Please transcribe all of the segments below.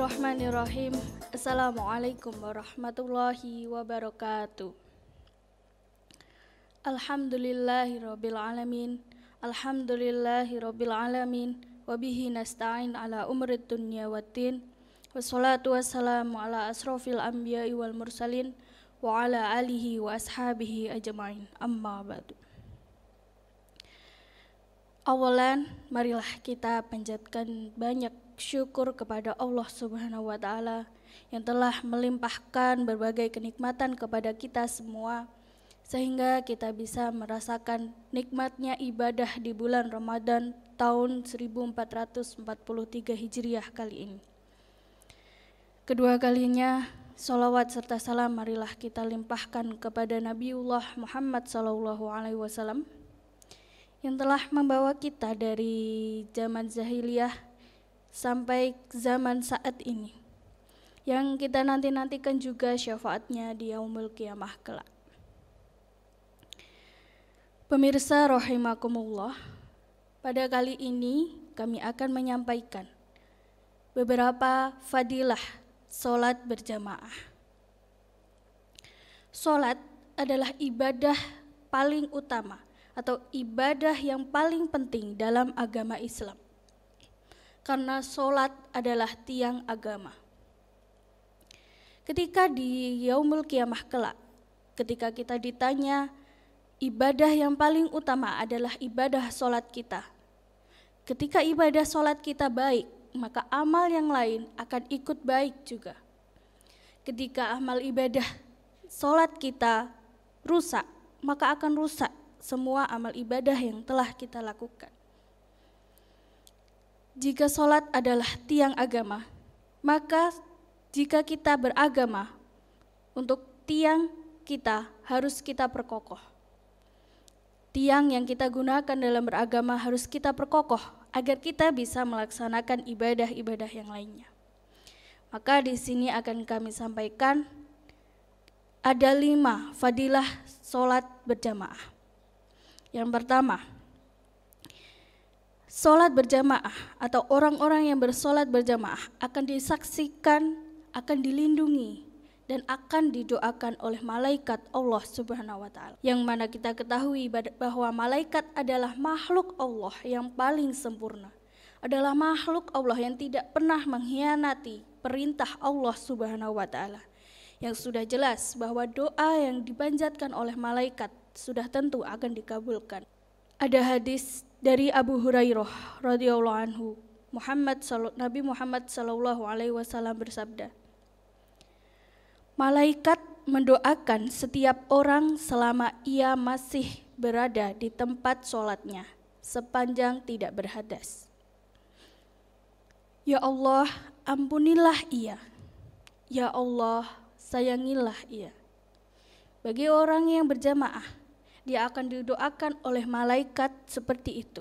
Bismillahirrahmanirrahim. Assalamualaikum warahmatullahi wabarakatuh. Alhamdulillahirabbil alamin. Alhamdulillahirabbil alamin. Wa bihi nasta'in ala umrid dunya waddin. Wassalatu wassalamu ala asrofil anbiya'i wal mursalin wa ala alihi wa ashabihi ajma'in. Amma ba'du. Awalan, marilah kita panjatkan banyak syukur kepada Allah Subhanahu wa Ta'ala yang telah melimpahkan berbagai kenikmatan kepada kita semua, sehingga kita bisa merasakan nikmatnya ibadah di bulan Ramadan tahun 1443 Hijriah kali ini. Kedua kalinya, salawat serta salam marilah kita limpahkan kepada Nabiullah Muhammad SAW yang telah membawa kita dari zaman jahiliyah sampai zaman saat ini, yang kita nanti-nantikan juga syafaatnya di yaumul qiyamah kelak. Pemirsa rahimakumullah, pada kali ini kami akan menyampaikan beberapa fadilah sholat berjamaah. Sholat adalah ibadah paling utama atau ibadah yang paling penting dalam agama Islam, karena sholat adalah tiang agama. Ketika di yaumul qiyamah kelak, ketika kita ditanya ibadah yang paling utama adalah ibadah sholat kita, ketika ibadah sholat kita baik, maka amal yang lain akan ikut baik juga. Ketika amal ibadah sholat kita rusak, maka akan rusak semua amal ibadah yang telah kita lakukan. Jika sholat adalah tiang agama, maka jika kita beragama, untuk tiang kita harus kita perkokoh. Tiang yang kita gunakan dalam beragama harus kita perkokoh agar kita bisa melaksanakan ibadah-ibadah yang lainnya. Maka di sini akan kami sampaikan ada 5 fadilah sholat berjamaah. Yang pertama, sholat berjamaah atau orang-orang yang bersolat berjamaah akan disaksikan, akan dilindungi, dan akan didoakan oleh malaikat Allah Subhanahu wa Ta'ala. Yang mana kita ketahui bahwa malaikat adalah makhluk Allah yang paling sempurna, adalah makhluk Allah yang tidak pernah mengkhianati perintah Allah Subhanahu wa Ta'ala. Yang sudah jelas bahwa doa yang dipanjatkan oleh malaikat sudah tentu akan dikabulkan. Ada hadis dari Abu Hurairah radhiyallahu anhu, Nabi Muhammad sallallahu alaihi wasallam bersabda, malaikat mendoakan setiap orang selama ia masih berada di tempat sholatnya sepanjang tidak berhadas. Ya Allah, ampunilah ia. Ya Allah, sayangilah ia. Bagi orang yang berjamaah, dia akan didoakan oleh malaikat seperti itu.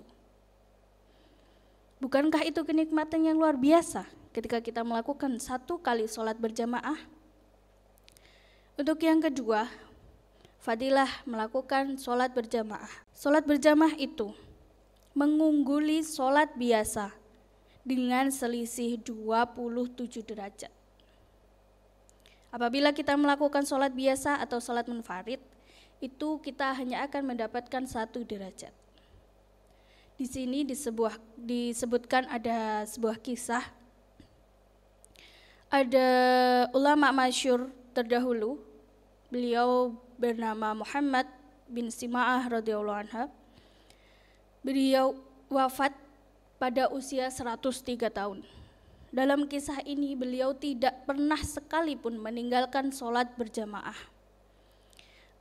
Bukankah itu kenikmatan yang luar biasa ketika kita melakukan 1 kali sholat berjamaah? Untuk yang kedua, fadilah melakukan sholat berjamaah. Sholat berjamaah itu mengungguli sholat biasa dengan selisih 27 derajat. Apabila kita melakukan sholat biasa atau sholat munfarid, itu kita hanya akan mendapatkan 1 derajat. Di sini disebutkan ada sebuah kisah. Ada ulama masyhur terdahulu, beliau bernama Muhammad bin Sima'ah radhiyallahu anha. Beliau wafat pada usia 103 tahun. Dalam kisah ini beliau tidak pernah sekalipun meninggalkan sholat berjamaah.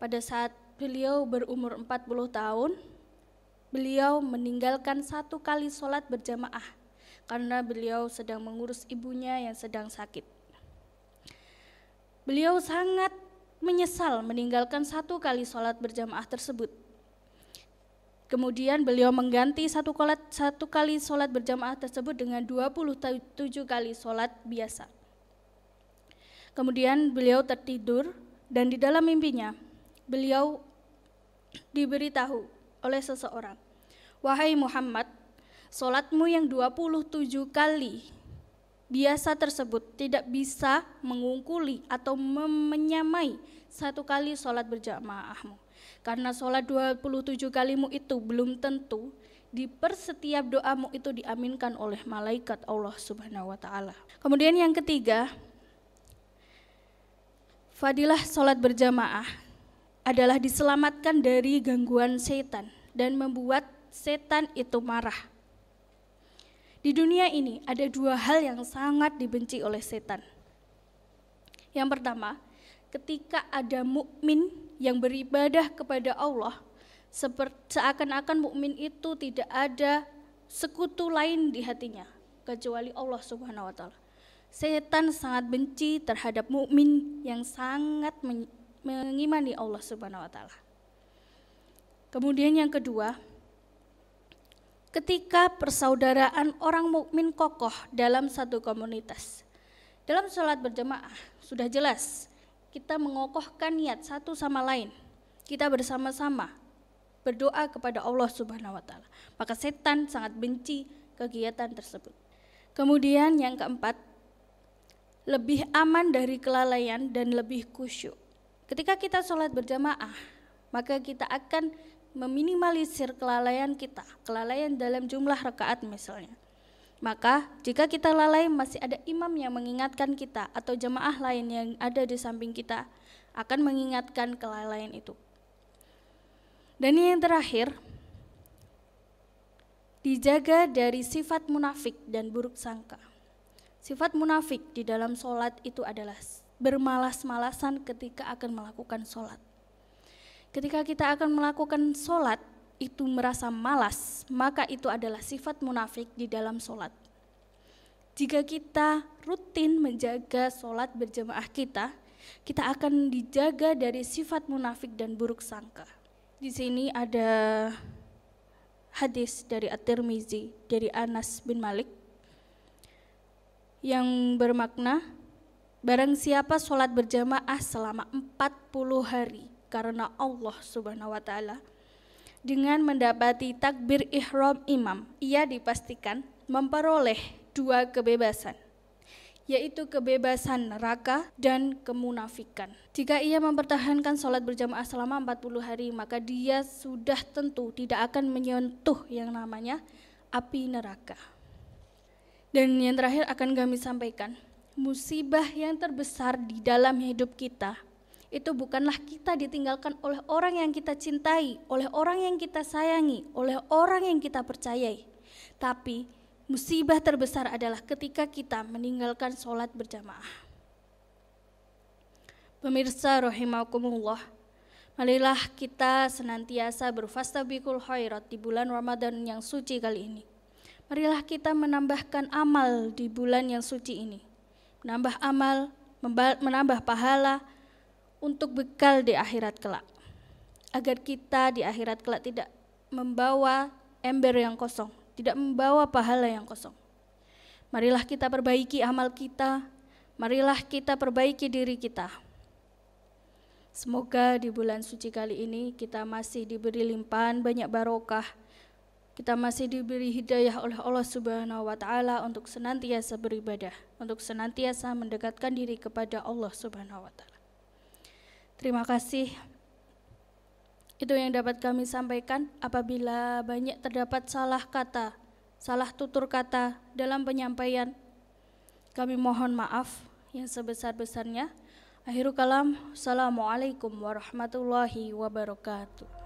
Pada saat beliau berumur 40 tahun, beliau meninggalkan 1 kali sholat berjamaah karena beliau sedang mengurus ibunya yang sedang sakit. Beliau sangat menyesal meninggalkan 1 kali sholat berjamaah tersebut. Kemudian beliau mengganti 1 kali sholat berjamaah tersebut dengan 27 kali sholat biasa. Kemudian beliau tertidur dan di dalam mimpinya beliau diberitahu oleh seseorang, wahai Muhammad, sholatmu yang 27 kali biasa tersebut tidak bisa mengungkuli atau menyamai satu kali sholat berjamaahmu. Karena sholat 27 kalimu itu belum tentu di setiap doamu itu diaminkan oleh malaikat Allah Subhanahu wa taala. Kemudian yang ketiga, fadilah sholat berjamaah adalah diselamatkan dari gangguan setan dan membuat setan itu marah. Di dunia ini ada dua hal yang sangat dibenci oleh setan. Yang pertama, ketika ada mukmin yang beribadah kepada Allah, seakan-akan mukmin itu tidak ada sekutu lain di hatinya kecuali Allah Subhanahu wa taala. Setan sangat benci terhadap mukmin yang sangat mengimani Allah Subhanahu wa taala. Kemudian yang kedua, ketika persaudaraan orang mukmin kokoh dalam satu komunitas. Dalam sholat berjamaah sudah jelas kita mengokohkan niat satu sama lain. Kita bersama-sama berdoa kepada Allah Subhanahu wa taala. Maka setan sangat benci kegiatan tersebut. Kemudian yang keempat, lebih aman dari kelalaian dan lebih khusyuk. Ketika kita sholat berjamaah, maka kita akan meminimalisir kelalaian kita, kelalaian dalam jumlah rakaat misalnya. Maka jika kita lalai masih ada imam yang mengingatkan kita atau jamaah lain yang ada di samping kita akan mengingatkan kelalaian itu. Dan yang terakhir, dijaga dari sifat munafik dan buruk sangka. Sifat munafik di dalam sholat itu adalah bermalas-malasan ketika akan melakukan sholat. Ketika kita akan melakukan sholat, itu merasa malas, maka itu adalah sifat munafik di dalam sholat. Jika kita rutin menjaga sholat berjamaah kita akan dijaga dari sifat munafik dan buruk sangka. Di sini ada hadis dari At-Tirmizi, dari Anas bin Malik, yang bermakna, barang siapa sholat berjamaah selama 40 hari, karena Allah Subhanahu wa taala dengan mendapati takbir ihram imam, ia dipastikan memperoleh 2 kebebasan, yaitu kebebasan neraka dan kemunafikan. Jika ia mempertahankan sholat berjamaah selama 40 hari, maka dia sudah tentu tidak akan menyentuh yang namanya api neraka. Dan yang terakhir akan kami sampaikan, musibah yang terbesar di dalam hidup kita itu bukanlah kita ditinggalkan oleh orang yang kita cintai, oleh orang yang kita sayangi, oleh orang yang kita percayai. Tapi musibah terbesar adalah ketika kita meninggalkan sholat berjamaah. Pemirsa rahimakumullah, marilah kita senantiasa berfastabiqul khairat di bulan Ramadan yang suci kali ini. Marilah kita menambahkan amal di bulan yang suci ini. Menambah amal, menambah pahala, untuk bekal di akhirat kelak, agar kita di akhirat kelak tidak membawa ember yang kosong, tidak membawa pahala yang kosong. Marilah kita perbaiki amal kita, marilah kita perbaiki diri kita. Semoga di bulan suci kali ini kita masih diberi limpahan banyak barokah, kita masih diberi hidayah oleh Allah Subhanahu wa taala untuk senantiasa beribadah, untuk senantiasa mendekatkan diri kepada Allah Subhanahu wa taala. Terima kasih. Itu yang dapat kami sampaikan. Apabila banyak terdapat salah kata, salah tutur kata dalam penyampaian, kami mohon maaf yang sebesar-besarnya. Akhirul kalam, assalamualaikum warahmatullahi wabarakatuh.